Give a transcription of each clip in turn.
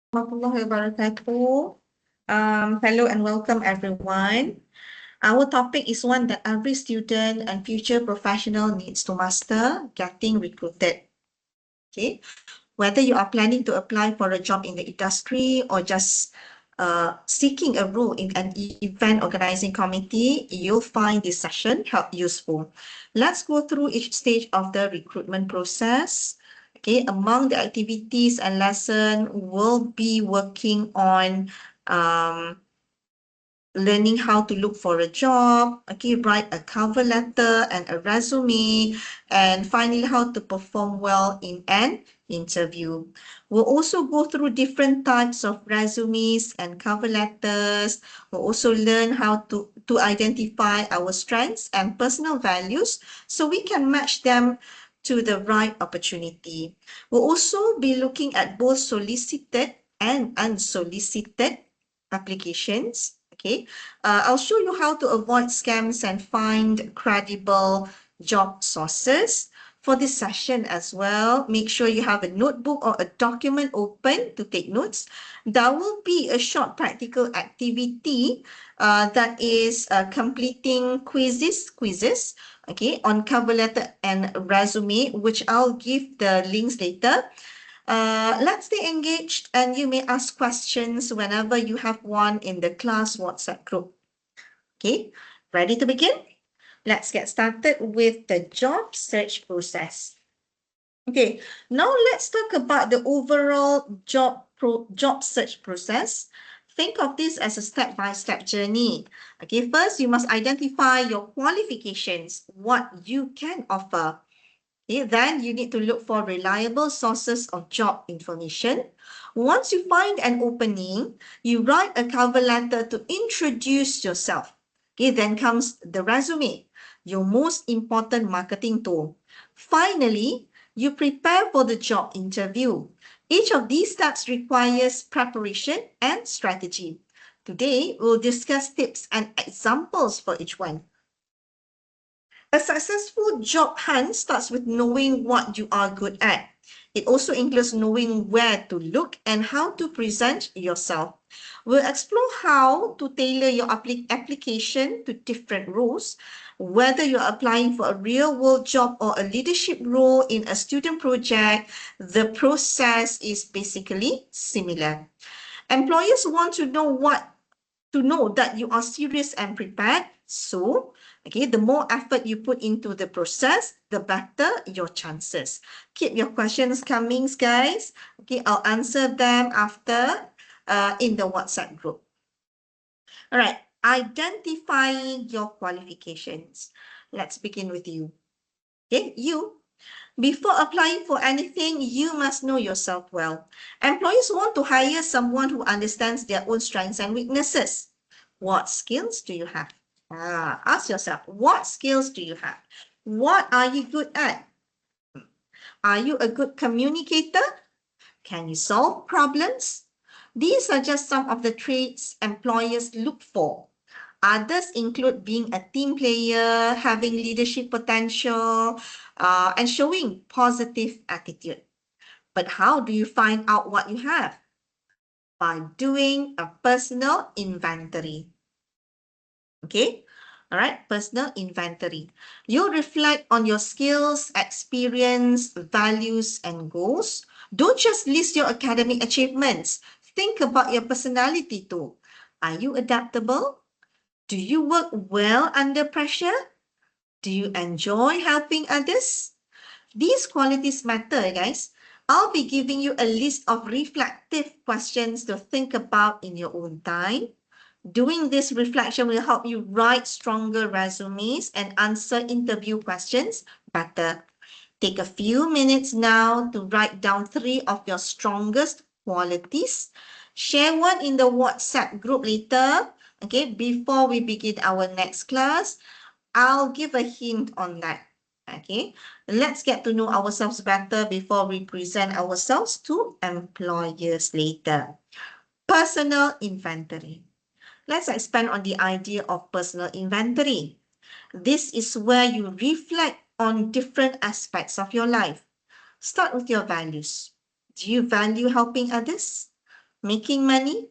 Warahmatullahi wabarakatuh. Hello and welcome everyone. Our topic is one that every student and future professional needs to master, getting recruited. Okay, whether you are planning to apply for a job in the industry or just seeking a role in an event organizing committee, you'll find this session help useful. Let's go through each stage of the recruitment process. Okay, among the activities and lesson, we'll be working on learning how to look for a job, okay, write a cover letter and a resume, and finally how to perform well in an interview. We'll also go through different types of resumes and cover letters. We'll also learn how to identify our strengths and personal values so we can match them to the right opportunity. We'll also be looking at both solicited and unsolicited applications. Okay, I'll show you how to avoid scams and find credible job sources. For this session as well, make sure you have a notebook or a document open to take notes. There will be a short practical activity that is completing quizzes, okay, on cover letter and resume, which I'll give the links later. Let's stay engaged and you may ask questions whenever you have one in the class WhatsApp group. Okay, ready to begin? Let's get started with the job search process. Okay, now let's talk about the overall job search process. Think of this as a step-by-step journey. Okay, first you must identify your qualifications, what you can offer. Okay, then you need to look for reliable sources of job information. Once you find an opening, you write a cover letter to introduce yourself. Okay, then comes the resume, your most important marketing tool. Finally, you prepare for the job interview. Each of these steps requires preparation and strategy. Today, we'll discuss tips and examples for each one. A successful job hunt starts with knowing what you are good at. It also includes knowing where to look and how to present yourself. We'll explore how to tailor your application to different roles. Whether you're applying for a real-world job or a leadership role in a student project, the process is basically similar. Employers want to know that you are serious and prepared. So, okay, the more effort you put into the process, the better your chances. Keep your questions coming, guys. Okay, I'll answer them after in the WhatsApp group. All right, identifying your qualifications. Let's begin with you. Okay, you. Before applying for anything, you must know yourself well. Employers want to hire someone who understands their own strengths and weaknesses. What skills do you have? Ask yourself, what skills do you have? What are you good at? Are you a good communicator? Can you solve problems? These are just some of the traits employers look for. Others include being a team player, having leadership potential, and showing positive attitude. But how do you find out what you have? By doing a personal inventory. Okay? All right, personal inventory. You reflect on your skills, experience, values, and goals. Don't just list your academic achievements. Think about your personality too. Are you adaptable? Do you work well under pressure? Do you enjoy helping others? These qualities matter, guys. I'll be giving you a list of reflective questions to think about in your own time. Doing this reflection will help you write stronger resumes and answer interview questions better. Take a few minutes now to write down 3 of your strongest qualities. Share one in the WhatsApp group later. Okay, before we begin our next class, I'll give a hint on that. Okay, let's get to know ourselves better before we present ourselves to employers later. Personal inventory. Let's expand on the idea of personal inventory. This is where you reflect on different aspects of your life. Start with your values. Do you value helping others? making money,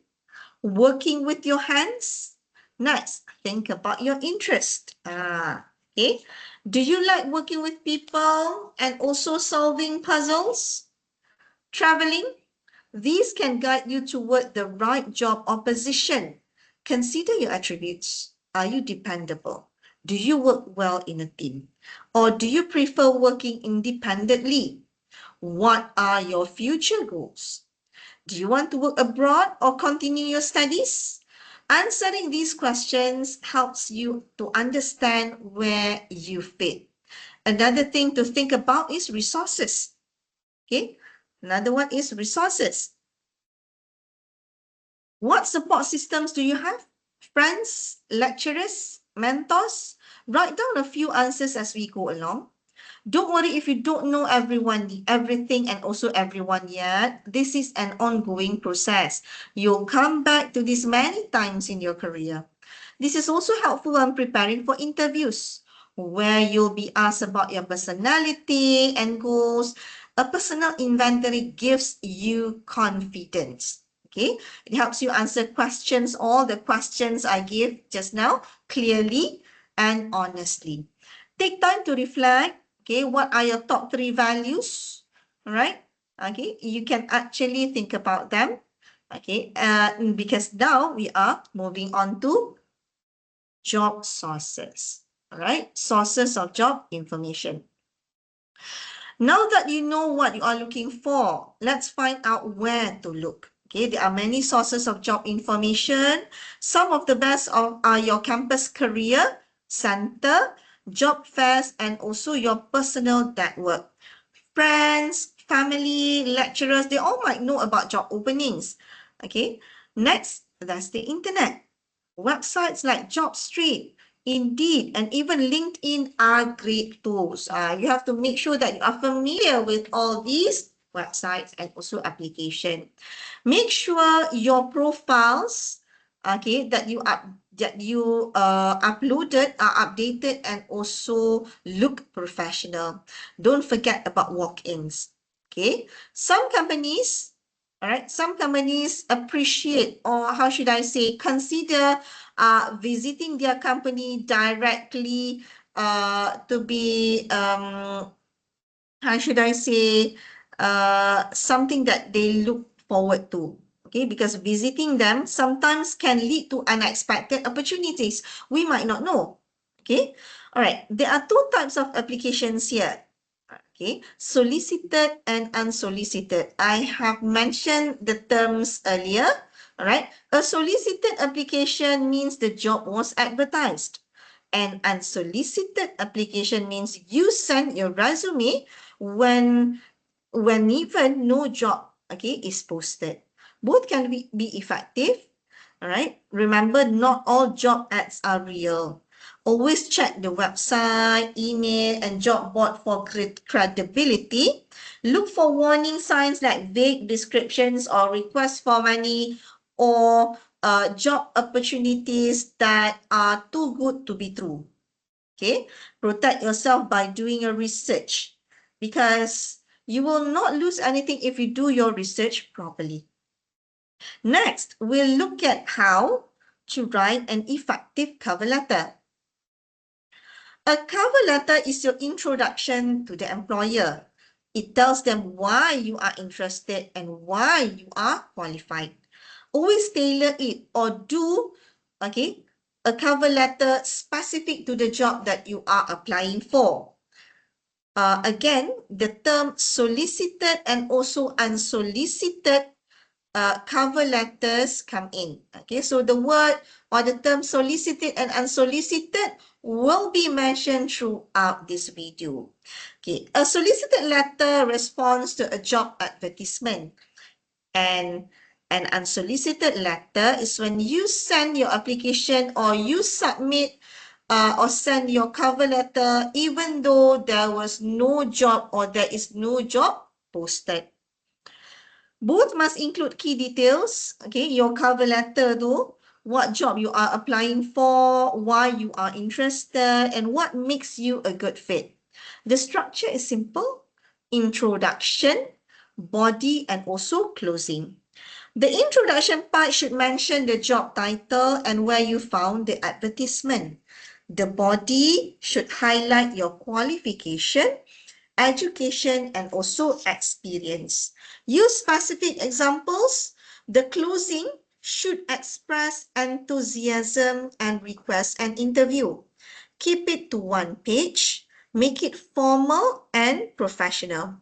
working with your hands? Nice. Think about your interest. Okay. Do you like working with people and also solving puzzles? Traveling? These can guide you toward the right job or position. Consider your attributes. Are you dependable? Do you work well in a team? Or do you prefer working independently? What are your future goals? Do you want to work abroad or continue your studies? Answering these questions helps you to understand where you fit. Another thing to think about is resources. Okay, another one is resources. What support systems do you have? Friends, lecturers, mentors? Write down a few answers as we go along. Don't worry if you don't know everything and also everyone yet. This is an ongoing process. You'll come back to this many times in your career. This is also helpful when preparing for interviews, where you'll be asked about your personality and goals. A personal inventory gives you confidence. Okay, it helps you answer questions, all the questions I gave just now, clearly and honestly. Take time to reflect. Okay, what are your top 3 values? All right. Okay, you can actually think about them. Okay, because now we are moving on to job sources. All right, sources of job information. Now that you know what you are looking for, let's find out where to look. Okay, there are many sources of job information. Some of the best are your campus career center, job fairs, and also your personal network. Friends, family, lecturers, they all might know about job openings. Okay, next, that's the internet. Websites like JobStreet, Indeed, and even LinkedIn are great tools. You have to make sure that you are familiar with all these websites and also application. Make sure your profiles, okay, that you uploaded are updated and also look professional. Don't forget about walk-ins. Okay, some companies, all right, some companies appreciate, or how should I say, consider visiting their company directly to be how should I say, something that they look forward to. Okay, because visiting them sometimes can lead to unexpected opportunities we might not know. Okay, all right, there are 2 types of applications here. Okay, solicited and unsolicited. I have mentioned the terms earlier. All right, a solicited application means the job was advertised. An unsolicited application means you send your resume when even no job, okay, is posted. Both can be effective. All right, remember, not all job ads are real. Always check the website, email, and job board for credibility. Look for warning signs like vague descriptions or requests for money, or job opportunities that are too good to be true. Okay, protect yourself by doing your research, because you will not lose anything if you do your research properly. Next, we'll look at how to write an effective cover letter. A cover letter is your introduction to the employer. It tells them why you are interested and why you are qualified. Always tailor it, or do, okay, a cover letter specific to the job that you are applying for. Again, the term solicited and also unsolicited cover letters come in. Okay, so the word or the term solicited and unsolicited will be mentioned throughout this video. Okay, a solicited letter responds to a job advertisement, and an unsolicited letter is when you send your application or you submit or send your cover letter even though there was no job or there is no job posted. Both must include key details. Okay, your cover letter though, what job you are applying for, why you are interested, and what makes you a good fit. The structure is simple: introduction, body, and also closing. The introduction part should mention the job title and where you found the advertisement. The body should highlight your qualification, education, and also experience. Use specific examples. The closing should express enthusiasm and request an interview. Keep it to one page. Make it formal and professional.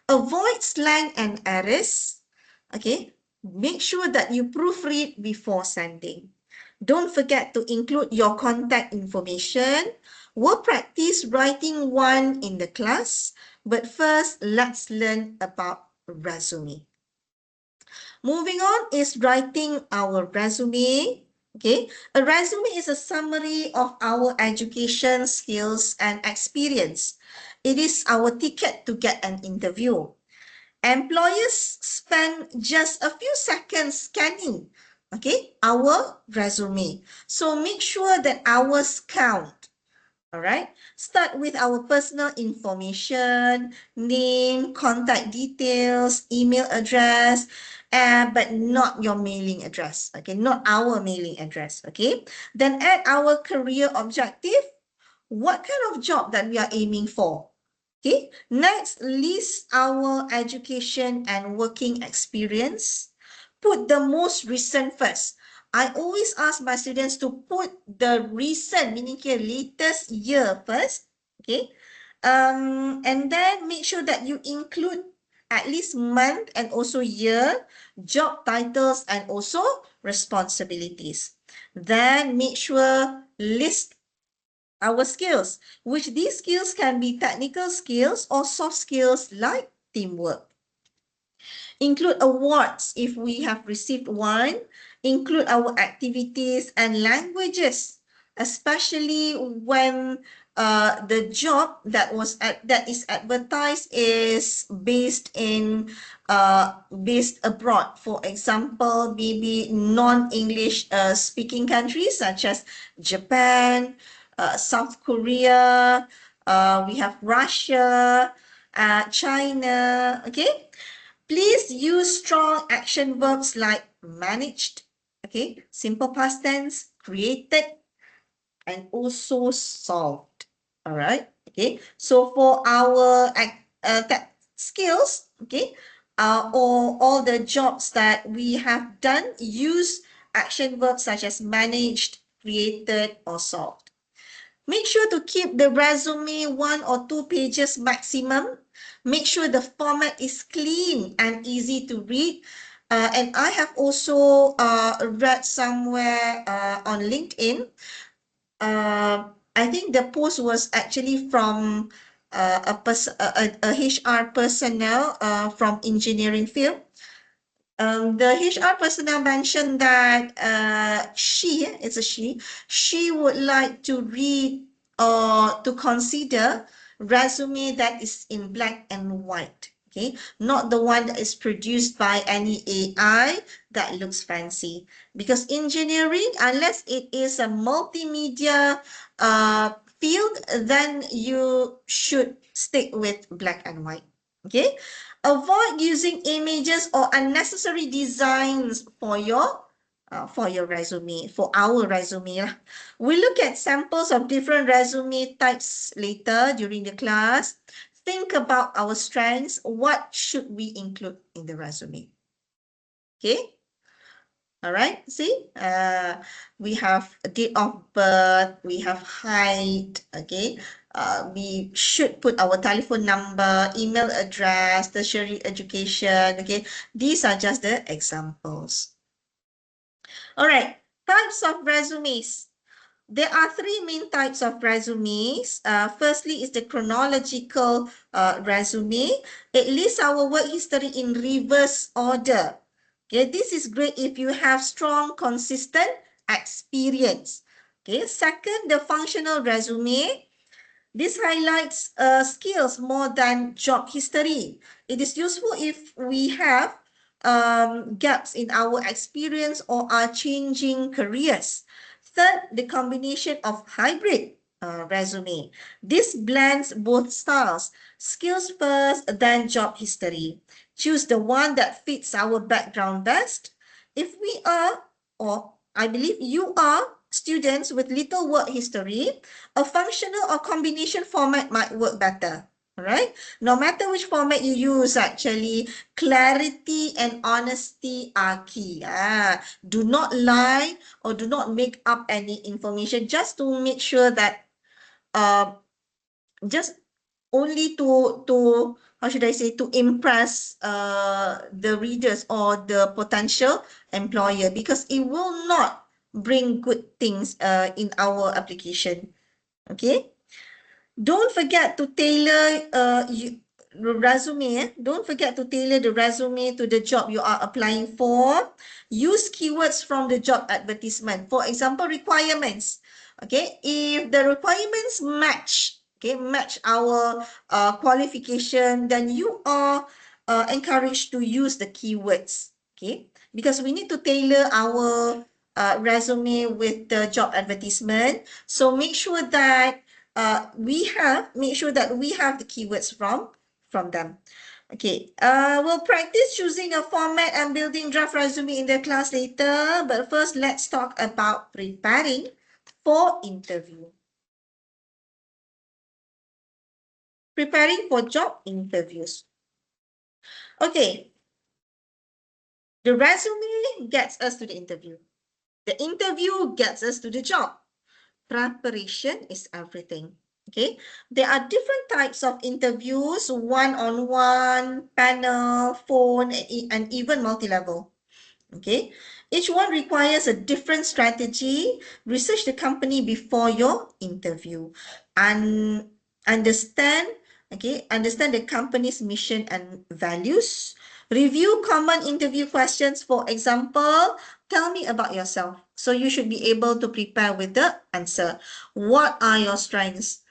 Avoid slang and errors. Okay, make sure that you proofread before sending. Don't forget to include your contact information. We'll practice writing one in the class, but first let's learn about resume. Moving on is writing our resume. Okay, a resume is a summary of our education, skills, and experience. It is our ticket to get an interview. Employers spend just a few seconds scanning, okay, our resume. So make sure that hours count. All right. Start with our personal information, name, contact details, email address, but not your mailing address. Okay, not our mailing address. Okay. Then add our career objective. What kind of job that we are aiming for? Okay. Next, list our education and working experience. Put the most recent first. I always ask my students to put the recent, meaning here latest year first. Okay. And then make sure that you include at least month and also year, job titles, and also responsibilities. Then make sure list our skills, which these skills can be technical skills or soft skills like teamwork. Include awards if we have received one. Include our activities and languages, especially when the job that is advertised is based abroad. For example, maybe non-English speaking countries such as Japan, South Korea, we have Russia, China. Okay. Please use strong action verbs like managed, okay, simple past tense, created, and also solved. All right. Okay. So for our skills, okay, or all the jobs that we have done, use action verbs such as managed, created, or solved. Make sure to keep the resume 1 or 2 pages maximum. Make sure the format is clean and easy to read. And I have also read somewhere on LinkedIn. I think the post was actually from a HR personnel from engineering field. The HR personnel mentioned that it's a she would like to read or to consider resume that is in black and white, okay? Not the one that is produced by any AI that looks fancy. Because engineering, unless it is a multimedia field, then you should stick with black and white, okay? Avoid using images or unnecessary designs for your resume, for our resume. We look at samples of different resume types later during the class. Think about our strengths. What should we include in the resume? Okay. All right, see, we have date of birth, we have height, okay. We should put our telephone number, email address, tertiary education, okay. These are just the examples. All right, types of resumes. There are 3 main types of resumes. Firstly is the chronological resume. It lists our work history in reverse order. Okay, this is great if you have strong, consistent experience. Okay, second, the functional resume. This highlights skills more than job history. It is useful if we have gaps in our experience or are changing careers. Third, the combination of hybrid resume. This blends both styles, skills first, then job history. Choose the one that fits our background best. if we are, or I believe you are students with little work history, a functional or combination format might work better. All right. No matter which format you use, actually, clarity and honesty are key. Do not lie or do not make up any information just to make sure that uh, just only to how should I say, to impress the readers or the potential employer, because it will not bring good things in our application. Okay. Don't forget to tailor resume. Don't forget to tailor the resume to the job you are applying for. Use keywords from the job advertisement. For example, requirements. Okay, if the requirements match, okay, match our qualification, then you are encouraged to use the keywords. Okay, because we need to tailor our resume with the job advertisement. So make sure that make sure that we have the keywords from them. Okay, we'll practice choosing a format and building draft resume in the class later. But first, let's talk about preparing for interview. Preparing for job interviews. Okay, the resume gets us to the interview. The interview gets us to the job. Preparation is everything. Okay, there are different types of interviews: one-on-one, panel, phone, and even multi-level. Okay, each one requires a different strategy. Research the company before your interview and understand, understand the company's mission and values. Review common interview questions. For example, tell me about yourself. So you should be able to prepare with the answer. What are your strengths?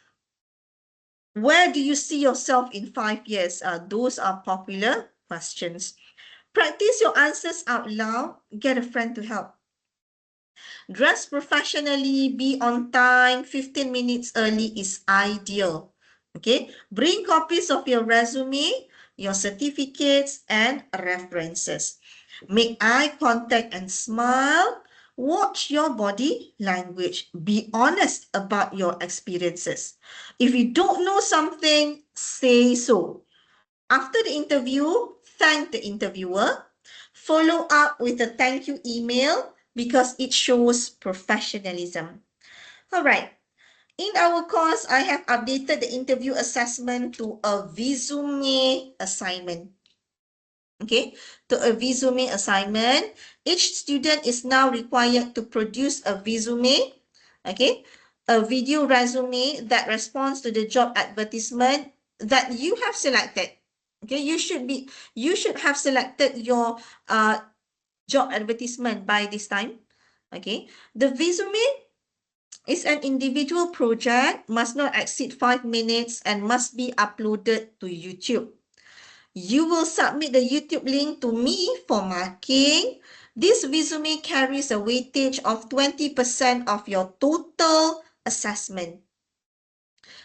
Where do you see yourself in 5 years? Those are popular questions. Practice your answers out loud. Get a friend to help. Dress professionally, be on time. 15 minutes early is ideal. Okay, bring copies of your resume, your certificates, and references. Make eye contact and smile. Watch your body language. Be honest about your experiences. If you don't know something, say so. After the interview, thank the interviewer. Follow up with a thank you email because it shows professionalism. All right. In our course, I have updated the interview assessment to a Visome assignment. Okay, to a Visome assignment. Each student is now required to produce a Visome, okay, a video resume that responds to the job advertisement that you have selected. Okay, you should have selected your job advertisement by this time. Okay, the Visome is an individual project, must not exceed 5 minutes and must be uploaded to YouTube. You will submit the YouTube link to me for marking. This Visome carries a weightage of 20% of your total assessment.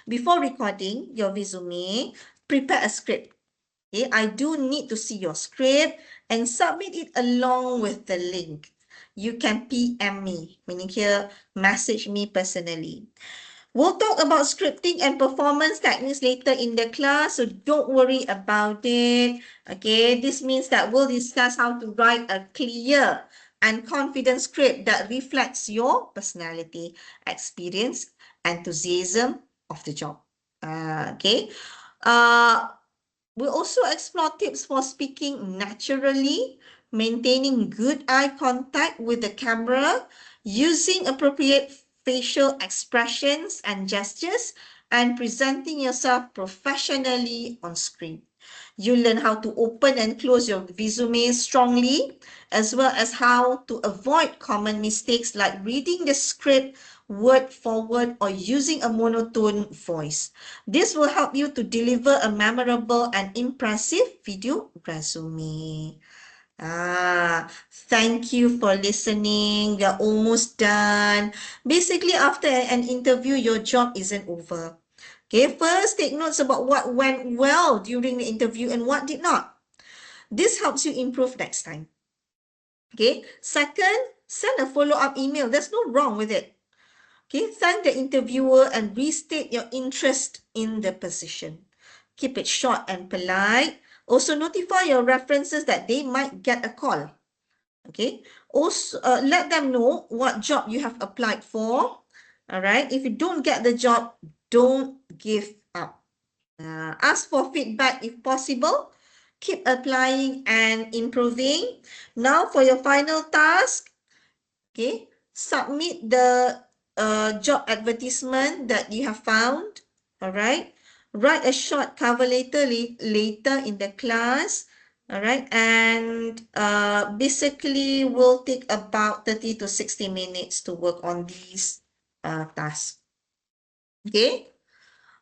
Before recording your Visome, prepare a script. Okay, I do need to see your script and submit it along with the link. You can PM me, meaning here, message me personally. We'll talk about scripting and performance techniques later in the class, so don't worry about it. Okay, this means that we'll discuss how to write a clear and confident script that reflects your personality, experience, enthusiasm of the job. Okay. We'll also explore tips for speaking naturally, maintaining good eye contact with the camera, using appropriate facial expressions and gestures, and presenting yourself professionally on screen. You learn how to open and close your resume strongly, as well as how to avoid common mistakes like reading the script word for word or using a monotone voice. This will help you to deliver a memorable and impressive video resume. Thank you for listening. We are almost done. Basically, after an interview, your job isn't over. Okay, first take notes about what went well during the interview and what did not. This helps you improve next time. Okay. Second, send a follow-up email. There's no wrong with it. Okay. Thank the interviewer and restate your interest in the position. Keep it short and polite. Also notify your references that they might get a call. Okay. Also, let them know what job you have applied for. All right. If you don't get the job, don't give up. Ask for feedback if possible. Keep applying and improving. Now for your final task, okay, submit the job advertisement that you have found. All right. Write a short cover letter later in the class. All right. And basically will take about 30 to 60 minutes to work on these tasks. Okay.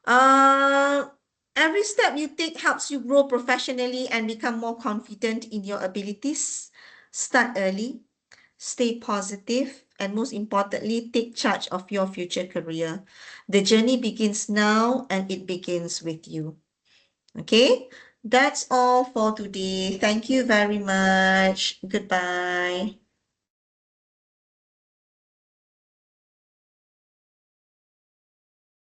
Uh, every step you take helps you grow professionally and become more confident in your abilities. Start early, stay positive, and most importantly, take charge of your future career. The journey begins now and it begins with you. Okay, that's all for today. Thank you very much. Goodbye.